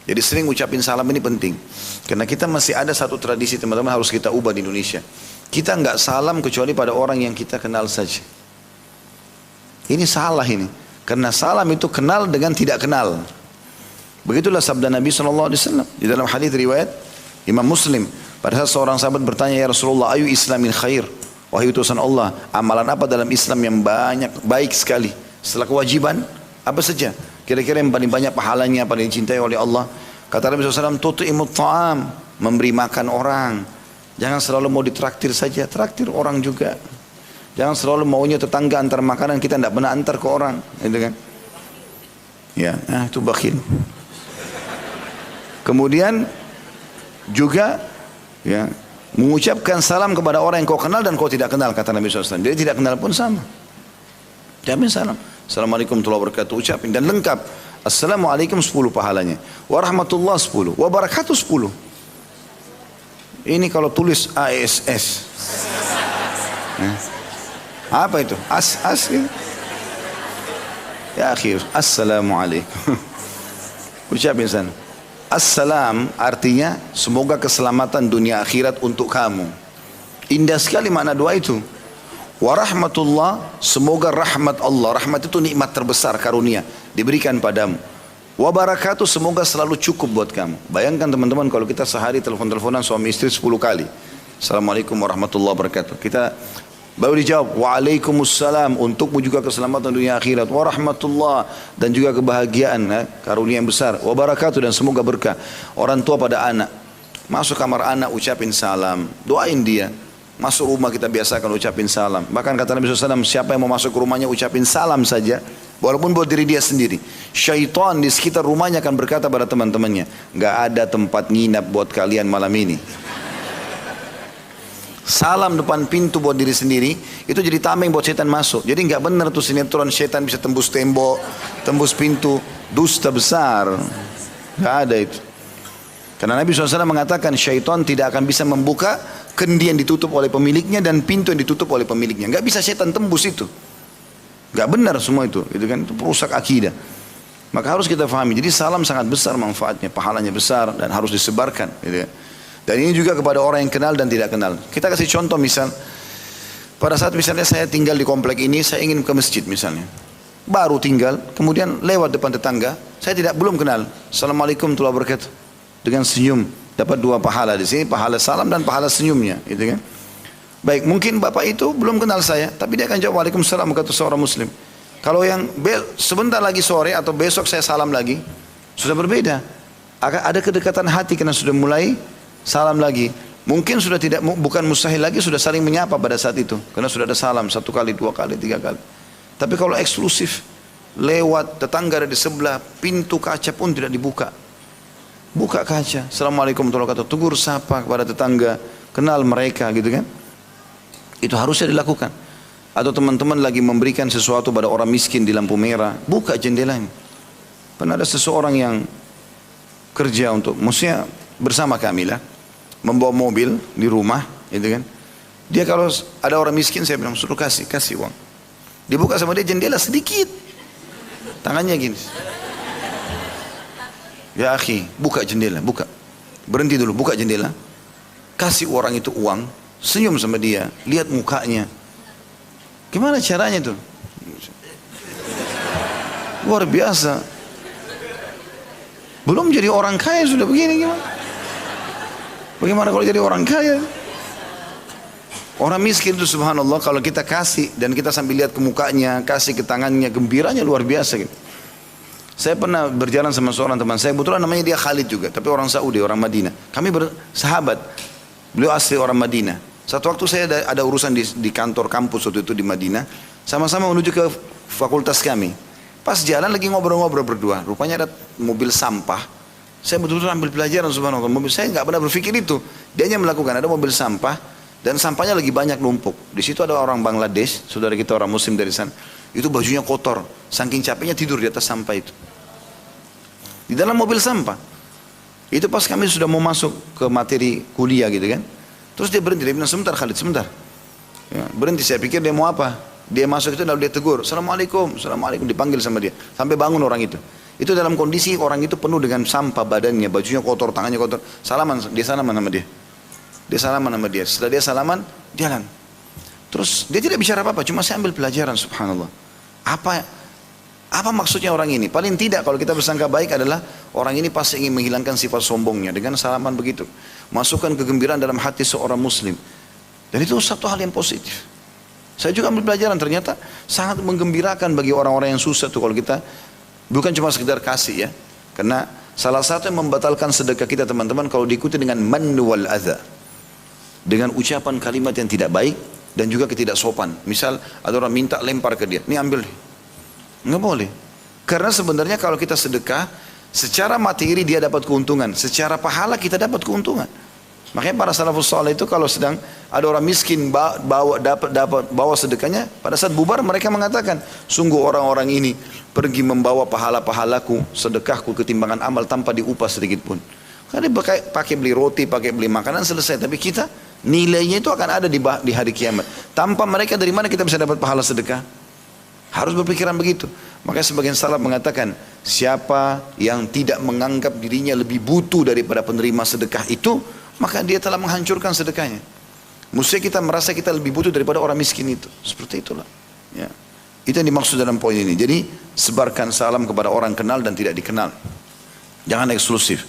Jadi sering ucapin salam ini penting. Karena kita masih ada satu tradisi teman-teman harus kita ubah di Indonesia. Kita nggak salam kecuali pada orang yang kita kenal saja. Ini salah ini. Karena salam itu kenal dengan tidak kenal. Begitulah sabda Nabi SAW. Di dalam hadis riwayat Imam Muslim. Pada saat seorang sahabat bertanya, ya Rasulullah, ayu islamin khair? Wahai utusan Allah, amalan apa dalam Islam yang baik sekali? Setelah kewajiban, apa saja? Kira-kira yang paling banyak pahalanya, paling dicintai oleh Allah. Kata Nabi SAW, tut'imut ta'am, memberi makan orang. Jangan selalu mau ditraktir saja, traktir orang juga. Jangan selalu maunya tetangga antar makanan, kita tidak pernah antar ke orang. Gitu kan? Ya, itu bakhil. Kemudian juga ya, mengucapkan salam kepada orang yang kau kenal dan kau tidak kenal, kata Nabi SAW. Jadi tidak kenal pun sama. Ucapin salam. Assalamualaikum warahmatullahi wabarakatuh. Ucapin dan lengkap. Assalamualaikum 10 pahalanya. Warahmatullah 10. Wabarakatuh 10. Ini kalau tulis ASS. Apa itu? As gitu. Ya akhir. Assalamualaikum. Ucapin sana. Assalam artinya semoga keselamatan dunia akhirat untuk kamu. Indah sekali makna doa itu. Warahmatullah, semoga rahmat Allah. Rahmat itu nikmat terbesar karunia diberikan padamu. Wabarakatuh, semoga selalu cukup buat kamu. Bayangkan teman-teman kalau kita sehari telepon-teleponan suami istri 10 kali. Assalamualaikum warahmatullahi wabarakatuh. Kita baru dijawab, waalaikumsalam, untukmu juga keselamatan dunia akhirat. Warahmatullah, dan juga kebahagiaan, karunia yang besar. Wabarakatuh, dan semoga berkah. Orang tua pada anak, masuk kamar anak ucapin salam, doain dia. Masuk rumah kita biasakan ucapin salam. Bahkan kata Nabi SAW, siapa yang mau masuk ke rumahnya ucapin salam saja, walaupun buat diri dia sendiri. Syaitan di sekitar rumahnya akan berkata pada teman-temannya, gak ada tempat nginap buat kalian malam ini. Salam depan pintu buat diri sendiri, itu jadi tameng buat setan masuk. Jadi gak benar tuh sinetron setan bisa tembus tembok, tembus pintu. Dusta besar. Gak ada itu. Karena Nabi SAW mengatakan syaitan tidak akan bisa membuka kendi yang ditutup oleh pemiliknya dan pintu yang ditutup oleh pemiliknya. Gak bisa setan tembus itu. Gak benar semua itu kan, itu perusak akidah. Maka harus kita fahami. Jadi salam sangat besar manfaatnya, pahalanya besar dan harus disebarkan. Gitu ya. Dan ini juga kepada orang yang kenal dan tidak kenal. Kita kasih contoh misal, pada saat misalnya saya tinggal di komplek ini, saya ingin ke masjid misalnya. Baru tinggal, kemudian lewat depan tetangga, saya belum kenal. Assalamualaikum warahmatullahi wabarakatuh. Dengan senyum, dapat 2 pahala di sini, pahala salam dan pahala senyumnya. Gitu kan. Baik, mungkin bapak itu belum kenal saya, tapi dia akan jawab waalaikumsalam kata seorang muslim. Kalau yang sebentar lagi sore atau besok saya salam lagi, sudah berbeda. Ada kedekatan hati karena sudah mulai salam lagi. Mungkin sudah bukan mustahil lagi, sudah saling menyapa pada saat itu. Karena sudah ada salam 1 kali, 2 kali, 3 kali. Tapi kalau eksklusif, lewat tetangga ada di sebelah, pintu kaca pun tidak dibuka. Buka kaca, Assalamualaikum warahmatullahi wabarakatuh. Tegur sapa kepada tetangga, kenal mereka gitu kan. Itu harusnya dilakukan. Atau teman-teman lagi memberikan sesuatu pada orang miskin di lampu merah, buka jendelanya. Pernah ada seseorang yang kerja maksudnya bersama kami lah, membawa mobil di rumah, gitu kan. Dia kalau ada orang miskin, saya bilang suruh kasih uang. Dibuka sama dia jendela sedikit, tangannya gini. Ya akhi, buka jendela, buka. Berhenti dulu, buka jendela. Kasih orang itu uang, senyum sama dia, lihat mukanya. Gimana caranya tuh? Luar biasa. Belum jadi orang kaya sudah begini gimana? Bagaimana kalau jadi orang kaya? Orang miskin itu subhanallah kalau kita kasih dan kita sambil lihat ke mukanya, kasih ke tangannya, gembiranya luar biasa gitu. Saya pernah berjalan sama seorang teman saya, kebetulan namanya dia Khalid juga, tapi orang Saudi, orang Madinah. Kami bersahabat, beliau asli orang Madinah. Satu waktu saya ada urusan di kantor kampus waktu itu di Madinah, sama-sama menuju ke fakultas kami. Pas jalan lagi ngobrol-ngobrol berdua, rupanya ada mobil sampah. Saya betul-betul ambil pelajaran subhanallah, mobil saya nggak pernah berpikir itu. Dia hanya melakukan, ada mobil sampah, dan sampahnya lagi banyak numpuk. Di situ ada orang Bangladesh, saudara kita orang Muslim dari sana. Itu bajunya kotor, saking capeknya tidur di atas sampah itu. Di dalam mobil sampah. Itu pas kami sudah mau masuk ke materi kuliah gitu kan. Terus dia berhenti, dia bilang sebentar Khalid, sebentar. Ya, berhenti, saya pikir dia mau apa. Dia masuk itu lalu dia tegur, Assalamualaikum, Assalamualaikum, dipanggil sama dia. Sampai bangun orang itu. Itu dalam kondisi orang itu penuh dengan sampah badannya, bajunya kotor, tangannya kotor. Salaman, dia salaman sama dia. Dia salaman sama dia. Setelah dia salaman, jalan. Terus dia tidak bicara apa-apa, cuma saya ambil pelajaran, subhanallah. Apa maksudnya orang ini? Paling tidak kalau kita bersangka baik adalah orang ini pasti ingin menghilangkan sifat sombongnya dengan salaman begitu. Masukkan kegembiraan dalam hati seorang muslim. Dan itu satu hal yang positif. Saya juga ambil pelajaran, ternyata sangat menggembirakan bagi orang-orang yang susah tuh kalau kita bukan cuma sekedar kasih ya. Karena salah satu yang membatalkan sedekah kita teman-teman kalau diikuti dengan mannu wal adha. Dengan ucapan kalimat yang tidak baik dan juga ketidaksopan. Misal ada orang minta lempar ke dia, ini ambil nih. Enggak boleh. Karena sebenarnya kalau kita sedekah, secara materi dia dapat keuntungan, secara pahala kita dapat keuntungan. Makanya para salafus saleh itu kalau sedang ada orang miskin bawa sedekahnya, pada saat bubar mereka mengatakan, sungguh orang-orang ini pergi membawa pahala-pahalaku, sedekahku ketimbangan amal tanpa diupah sedikit pun. Karena dia pakai beli roti, pakai beli makanan selesai. Tapi kita nilainya itu akan ada di hari kiamat. Tanpa mereka dari mana kita bisa dapat pahala sedekah? Harus berpikiran begitu. Makanya sebagian salaf mengatakan, siapa yang tidak menganggap dirinya lebih butuh daripada penerima sedekah itu, maka dia telah menghancurkan sedekahnya. Mesti kita merasa kita lebih butuh daripada orang miskin itu. Seperti itulah. Ya. Itu yang dimaksud dalam poin ini. Jadi sebarkan salam kepada orang kenal dan tidak dikenal. Jangan eksklusif.